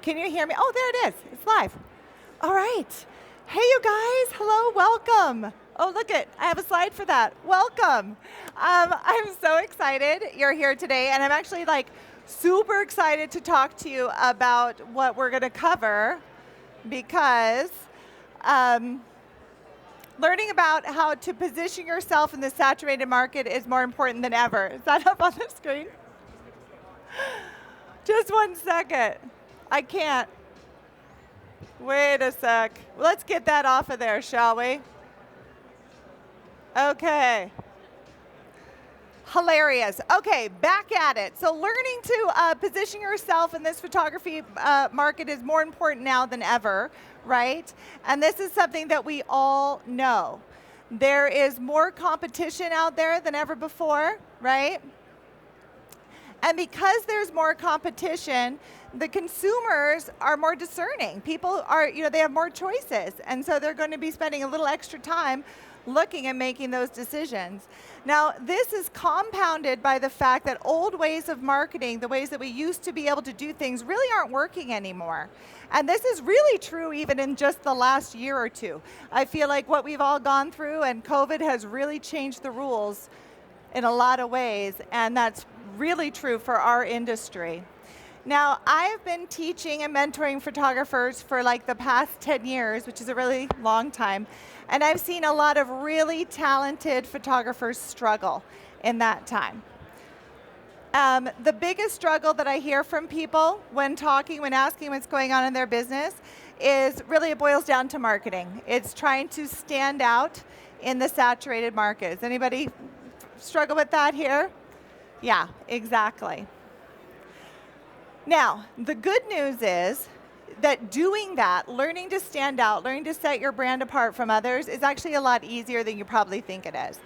Can you hear me? Oh, there it is. It's live. All right. Hey, you guys. Hello. Welcome. Oh, look it. I have a slide for that. Welcome. I'm so excited you're here today, and I'm actually super excited to talk to you about what we're going to cover because learning about how to position yourself in the saturated market is more important than ever. Is that up on the screen? Just 1 second. I can't. Wait a sec. Let's get that off of there, shall we? Okay. Hilarious. Okay, back at it. So learning to position yourself in this photography market is more important now than ever, right? And this is something that we all know. There is more competition out there than ever before, right? And because there's more competition, the consumers are more discerning. People are, they have more choices. And so they're going to be spending a little extra time looking and making those decisions. Now, this is compounded by the fact that old ways of marketing, the ways that we used to be able to do things, really aren't working anymore. And this is really true even in just the last year or two. I feel like what we've all gone through and COVID has really changed the rules in a lot of ways, and that's really true for our industry. Now, I've been teaching and mentoring photographers for the past 10 years, which is a really long time, and I've seen a lot of really talented photographers struggle in that time. The biggest struggle that I hear from people when asking what's going on in their business is really it boils down to marketing. It's trying to stand out in the saturated markets. Anybody struggle with that here? Yeah, exactly. Now, the good news is that doing that, learning to stand out, learning to set your brand apart from others is actually a lot easier than you probably think it is.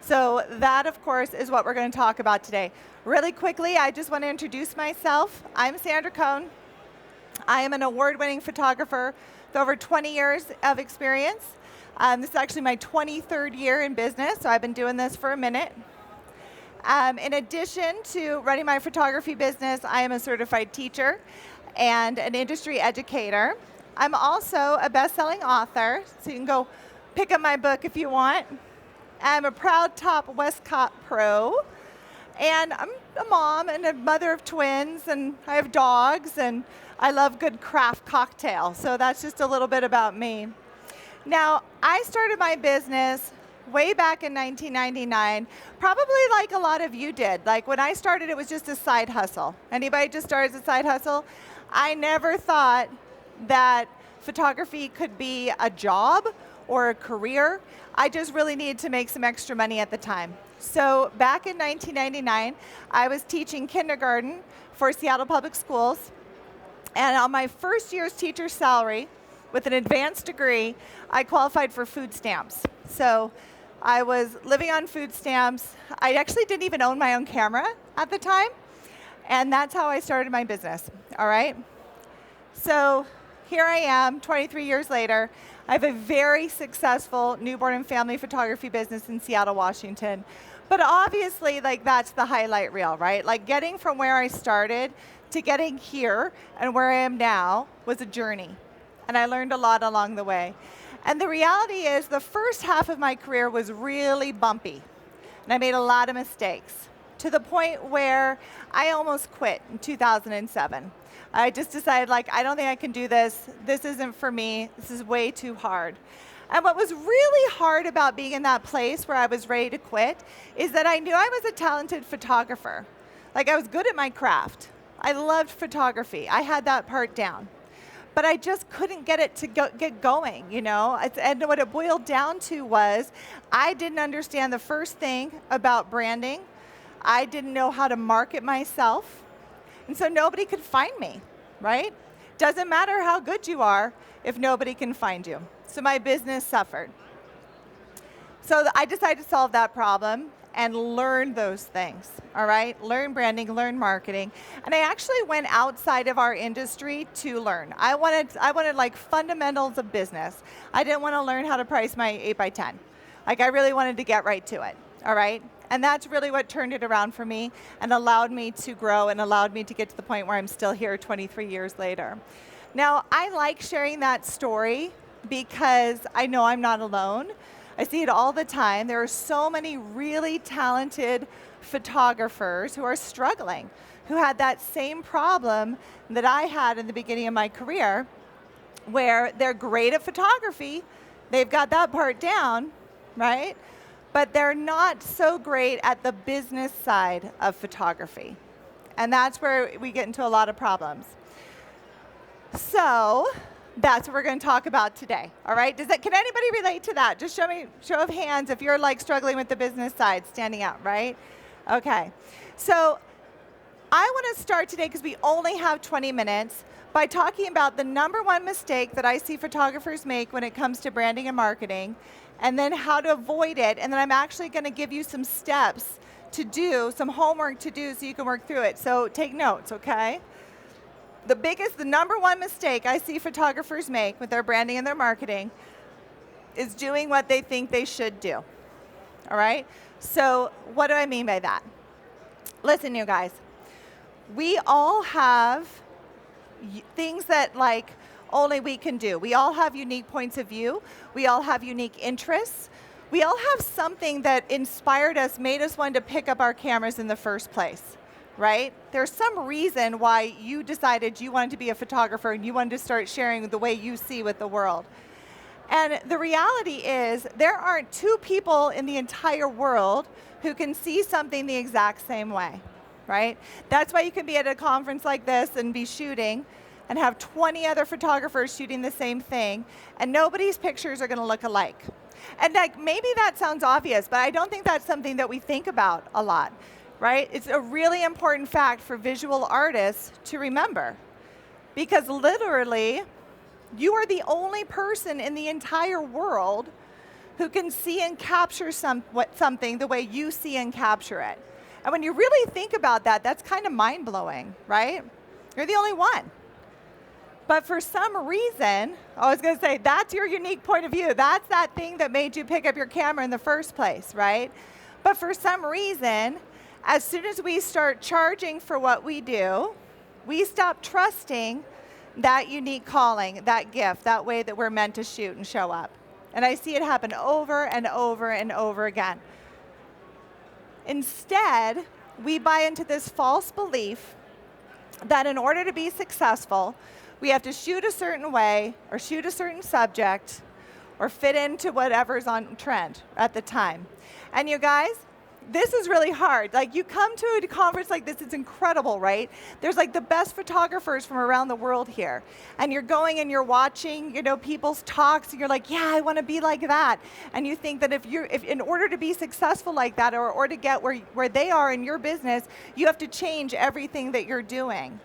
So that, of course, is what we're going to talk about today. Really quickly, I just want to introduce myself. I'm Sandra Coan. I am an award-winning photographer with over 20 years of experience. This is actually my 23rd year in business, so I've been doing this for a minute. In addition to running my photography business, I am a certified teacher and an industry educator. I'm also a best-selling author, so you can go pick up my book if you want. I'm a proud top Westcott pro, and I'm a mom and a mother of twins, and I have dogs, and I love good craft cocktails, so that's just a little bit about me. Now, I started my business way back in 1999, probably like a lot of you did. When I started, it was just a side hustle. Anybody just started as a side hustle? I never thought that photography could be a job or a career. I just really needed to make some extra money at the time. So back in 1999, I was teaching kindergarten for Seattle Public Schools. And on my first year's teacher salary, with an advanced degree, I qualified for food stamps. So I was living on food stamps. I actually didn't even own my own camera at the time. And that's how I started my business, all right? So here I am, 23 years later. I have a very successful newborn and family photography business in Seattle, Washington. But obviously, that's the highlight reel, right? Getting from where I started to getting here and where I am now was a journey. And I learned a lot along the way. And the reality is the first half of my career was really bumpy. And I made a lot of mistakes to the point where I almost quit in 2007. I just decided, I don't think I can do this. This isn't for me. This is way too hard. And what was really hard about being in that place where I was ready to quit is that I knew I was a talented photographer. I was good at my craft. I loved photography. I had that part down. But I just couldn't get it to get going, And what it boiled down to was I didn't understand the first thing about branding. I didn't know how to market myself. And so nobody could find me, right? Doesn't matter how good you are if nobody can find you. So my business suffered. So I decided to solve that problem and learn those things, all right? Learn branding, learn marketing. And I actually went outside of our industry to learn. I wanted fundamentals of business. I didn't want to learn how to price my 8x10. I really wanted to get right to it, all right? And that's really what turned it around for me and allowed me to grow and allowed me to get to the point where I'm still here 23 years later. Now, I like sharing that story because I know I'm not alone. I see it all the time. There are so many really talented photographers who are struggling, who had that same problem that I had in the beginning of my career, where they're great at photography, they've got that part down, right? But they're not so great at the business side of photography. And that's where we get into a lot of problems. So that's what we're going to talk about today, all right? Can anybody relate to that? Just show of hands if you're like struggling with the business side, standing out, right? Okay. So I want to start today, because we only have 20 minutes, by talking about the number one mistake that I see photographers make when it comes to branding and marketing, and then how to avoid it. And then I'm actually going to give you some steps to do, some homework to do so you can work through it. So take notes, okay? The number one mistake I see photographers make with their branding and their marketing is doing what they think they should do, all right? So what do I mean by that? Listen, you guys, we all have things that like only we can do. We all have unique points of view. We all have unique interests. We all have something that inspired us, made us want to pick up our cameras in the first place. Right? There's some reason why you decided you wanted to be a photographer and you wanted to start sharing the way you see with the world. And the reality is there aren't two people in the entire world who can see something the exact same way, right? That's why you can be at a conference like this and be shooting and have 20 other photographers shooting the same thing, and nobody's pictures are going to look alike. And like, maybe that sounds obvious, but I don't think that's something that we think about a lot. Right? It's a really important fact for visual artists to remember, because literally, you are the only person in the entire world who can see and capture something the way you see and capture it. And when you really think about that, that's kind of mind-blowing, right? You're the only one. But for some reason, I was going to say, that's your unique point of view. That's that thing that made you pick up your camera in the first place, right? But for some reason, as soon as we start charging for what we do, we stop trusting that unique calling, that gift, that way that we're meant to shoot and show up. And I see it happen over and over and over again. Instead, we buy into this false belief that in order to be successful, we have to shoot a certain way or shoot a certain subject or fit into whatever's on trend at the time. And you guys, this is really hard. Like, you come to a conference like this, it's incredible, right? There's like the best photographers from around the world here. And you're going and you're watching, people's talks, and you're like, yeah, I want to be like that. And you think that if in order to be successful like that, or to get where they are in your business, you have to change everything that you're doing.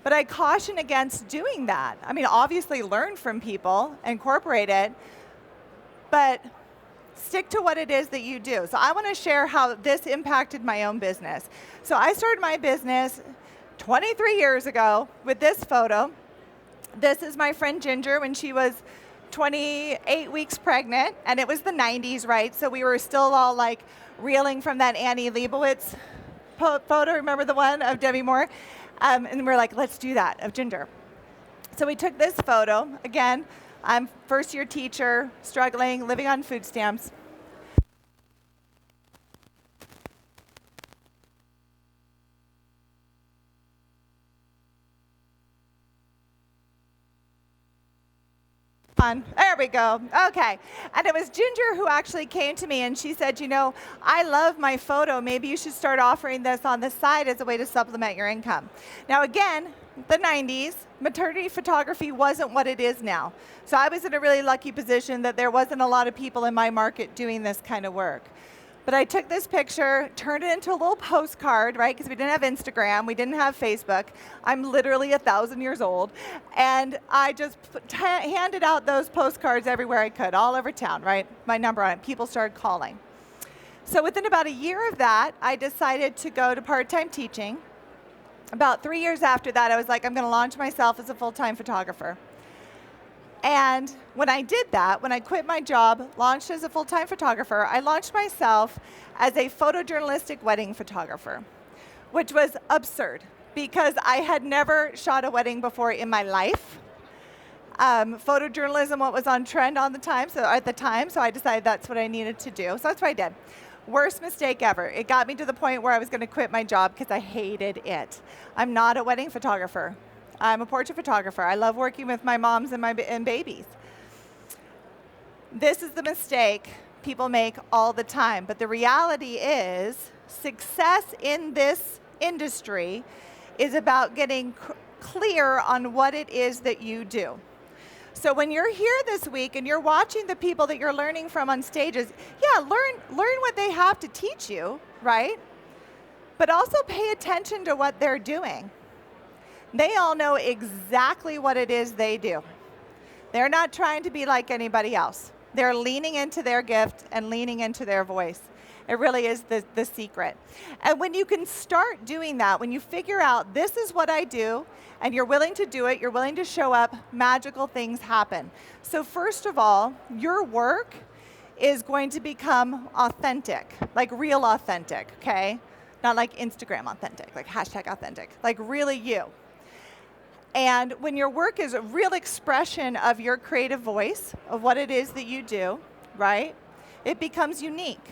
But I caution against doing that. I mean, obviously learn from people, incorporate it, but stick to what it is that you do. So I want to share how this impacted my own business. So I started my business 23 years ago with this photo. This is my friend Ginger when she was 28 weeks pregnant, and it was the 90s, right? So we were still all like reeling from that Annie Leibovitz photo. Remember the one of Demi Moore? And we're like, let's do that, of Ginger. So we took this photo. Again, I'm first-year teacher, struggling, living on food stamps. There we go. Okay. And it was Ginger who actually came to me and she said, I love my photo. Maybe you should start offering this on the side as a way to supplement your income. Now, again, the 90s, maternity photography wasn't what it is now. So I was in a really lucky position that there wasn't a lot of people in my market doing this kind of work. But I took this picture, turned it into a little postcard, right? Because we didn't have Instagram, we didn't have Facebook. I'm literally 1,000 years old. And I just handed out those postcards everywhere I could, all over town, right? My number on it. People started calling. So within about a year of that, I decided to go to part-time teaching. About 3 years after that, I was like, I'm going to launch myself as a full-time photographer. And when I did that, when I quit my job, launched as a full-time photographer, I launched myself as a photojournalistic wedding photographer, which was absurd because I had never shot a wedding before in my life. Photojournalism, what was on trend at the time, so I decided that's what I needed to do. So that's what I did. Worst mistake ever. It got me to the point where I was going to quit my job because I hated it. I'm not a wedding photographer. I'm a portrait photographer. I love working with my moms and babies. This is the mistake people make all the time. But the reality is, success in this industry is about getting clear on what it is that you do. So when you're here this week and you're watching the people that you're learning from on stages, yeah, learn what they have to teach you, right? But also pay attention to what they're doing. They all know exactly what it is they do. They're not trying to be like anybody else. They're leaning into their gift and leaning into their voice. It really is the secret. And when you can start doing that, when you figure out this is what I do, and you're willing to do it, you're willing to show up, magical things happen. So first of all, your work is going to become authentic, like real authentic, okay? Not like Instagram authentic, like hashtag authentic, like really you. And when your work is a real expression of your creative voice, of what it is that you do, right? It becomes unique.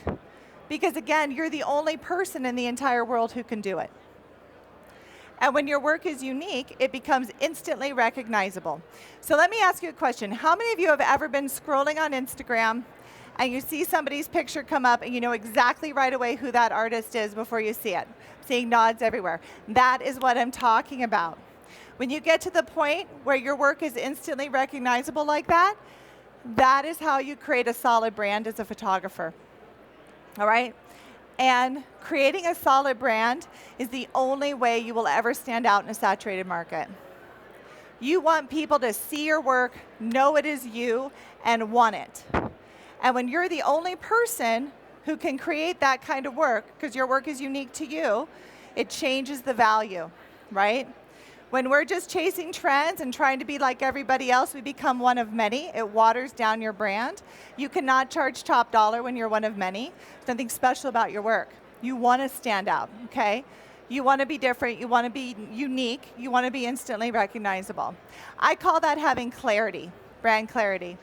Because again, you're the only person in the entire world who can do it. And when your work is unique, it becomes instantly recognizable. So let me ask you a question. How many of you have ever been scrolling on Instagram and you see somebody's picture come up and you know exactly right away who that artist is before you see it? Seeing nods everywhere. That is what I'm talking about. When you get to the point where your work is instantly recognizable like that, that is how you create a solid brand as a photographer. All right? And creating a solid brand is the only way you will ever stand out in a saturated market. You want people to see your work, know it is you, and want it. And when you're the only person who can create that kind of work, because your work is unique to you, it changes the value, right? When we're just chasing trends and trying to be like everybody else, we become one of many. It waters down your brand. You cannot charge top dollar when you're one of many. There's nothing special about your work. You want to stand out, okay? You want to be different. You want to be unique. You want to be instantly recognizable. I call that having clarity, brand clarity.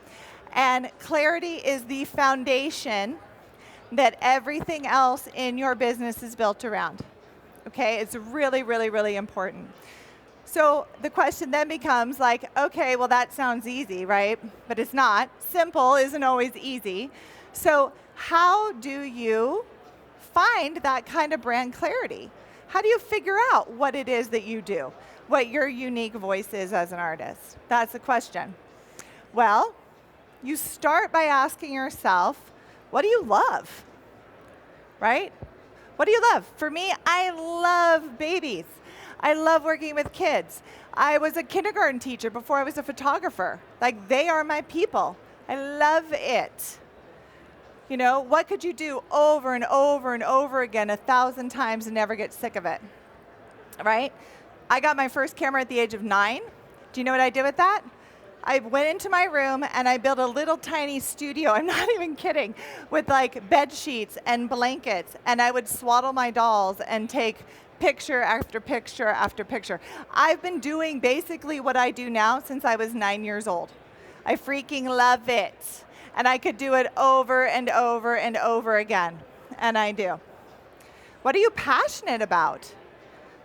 And clarity is the foundation that everything else in your business is built around, okay? It's really, really, really important. So the question then becomes like, okay, well that sounds easy, right? But it's not. Simple isn't always easy. So how do you find that kind of brand clarity? How do you figure out what it is that you do? What your unique voice is as an artist? That's the question. Well, you start by asking yourself, what do you love? Right? What do you love? For me, I love babies. I love working with kids. I was a kindergarten teacher before I was a photographer. Like, they are my people. I love it. You know, what could you do over and over and over again 1,000 times and never get sick of it? Right? I got my first camera at the age of 9. Do you know what I did with that? I went into my room and I built a little tiny studio, I'm not even kidding, with like bed sheets and blankets, and I would swaddle my dolls and take picture after picture after picture. I've been doing basically what I do now since I was 9 years old. I freaking love it. And I could do it over and over and over again. And I do. What are you passionate about?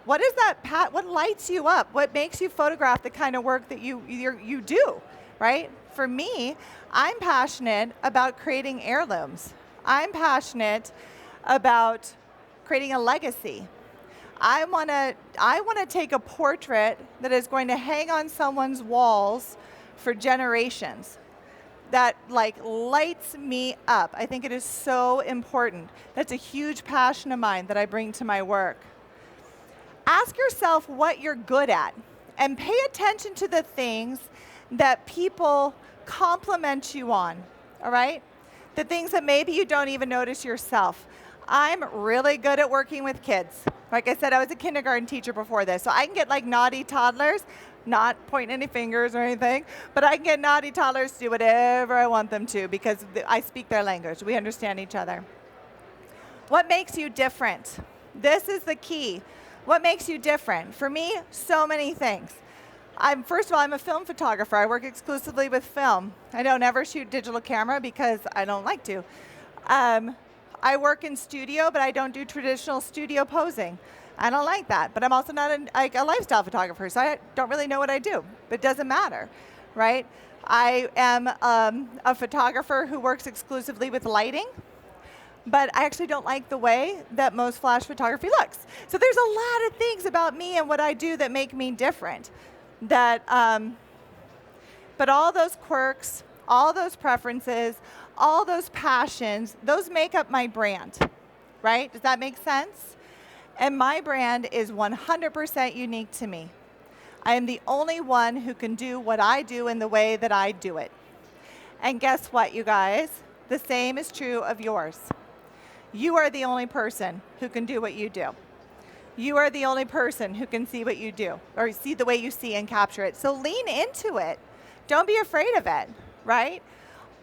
What is that? What lights you up? What makes you photograph the kind of work that you do, right? For me, I'm passionate about creating heirlooms. I'm passionate about creating a legacy. I want to take a portrait that is going to hang on someone's walls for generations. That like lights me up. I think it is so important. That's a huge passion of mine that I bring to my work. Ask yourself what you're good at and pay attention to the things that people compliment you on, all right? The things that maybe you don't even notice yourself. I'm really good at working with kids. Like I said, I was a kindergarten teacher before this, so I can get like naughty toddlers not pointing any fingers or anything, but I can get naughty toddlers to do whatever I want them to because I speak their language. We understand each other. What makes you different? This is the key. What makes you different? For me, so many things. First of all, I'm a film photographer. I work exclusively with film. I don't ever shoot digital camera because I don't like to. I work in studio, but I don't do traditional studio posing. I don't like that, but I'm also not a lifestyle photographer, so I don't really know what I do, but it doesn't matter, right? I am a photographer who works exclusively with lighting, but I actually don't like the way that most flash photography looks. So there's a lot of things about me and what I do that make me different. But all those quirks, all those preferences, all those passions, those make up my brand, right? Does that make sense? And my brand is 100% unique to me. I am the only one who can do what I do in the way that I do it. And guess what, you guys? The same is true of yours. You are the only person who can do what you do. You are the only person who can see what you do, or see the way you see and capture it. So lean into it. Don't be afraid of it, right?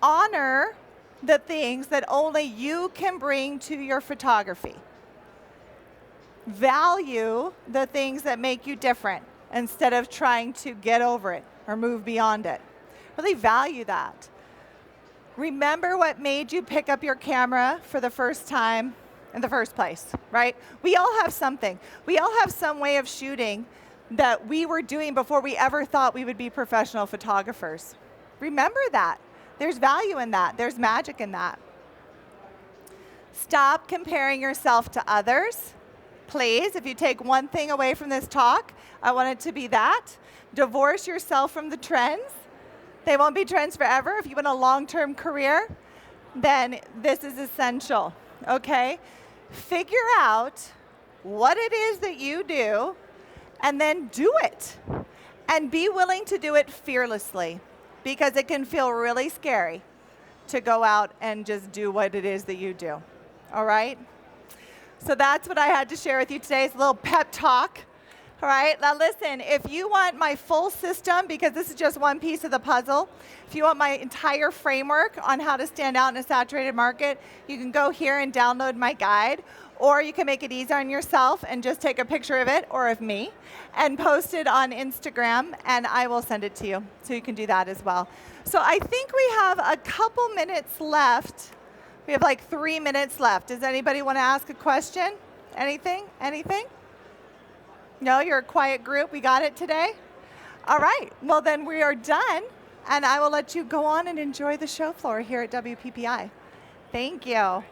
Honor the things that only you can bring to your photography. Value the things that make you different instead of trying to get over it or move beyond it. Really value that. Remember what made you pick up your camera for the first time in the first place, right? We all have something. We all have some way of shooting that we were doing before we ever thought we would be professional photographers. Remember that. There's value in that. There's magic in that. Stop comparing yourself to others. Please, if you take one thing away from this talk, I want it to be that. Divorce yourself from the trends. They won't be trends forever. If you want a long-term career, then this is essential, okay? Figure out what it is that you do, and then do it. And be willing to do it fearlessly, because it can feel really scary to go out and just do what it is that you do, all right? So that's what I had to share with you today. It's a little pep talk. All right, now listen, if you want my full system, because this is just one piece of the puzzle, if you want my entire framework on how to stand out in a saturated market, you can go here and download my guide, or you can make it easy on yourself and just take a picture of it, or of me, and post it on Instagram, and I will send it to you. So you can do that as well. So I think we have a couple minutes left. We have like 3 minutes left. Does anybody want to ask a question? Anything? Anything? No, you're a quiet group. We got it today? All right. Well, then we are done, and I will let you go on and enjoy the show floor here at WPPI. Thank you.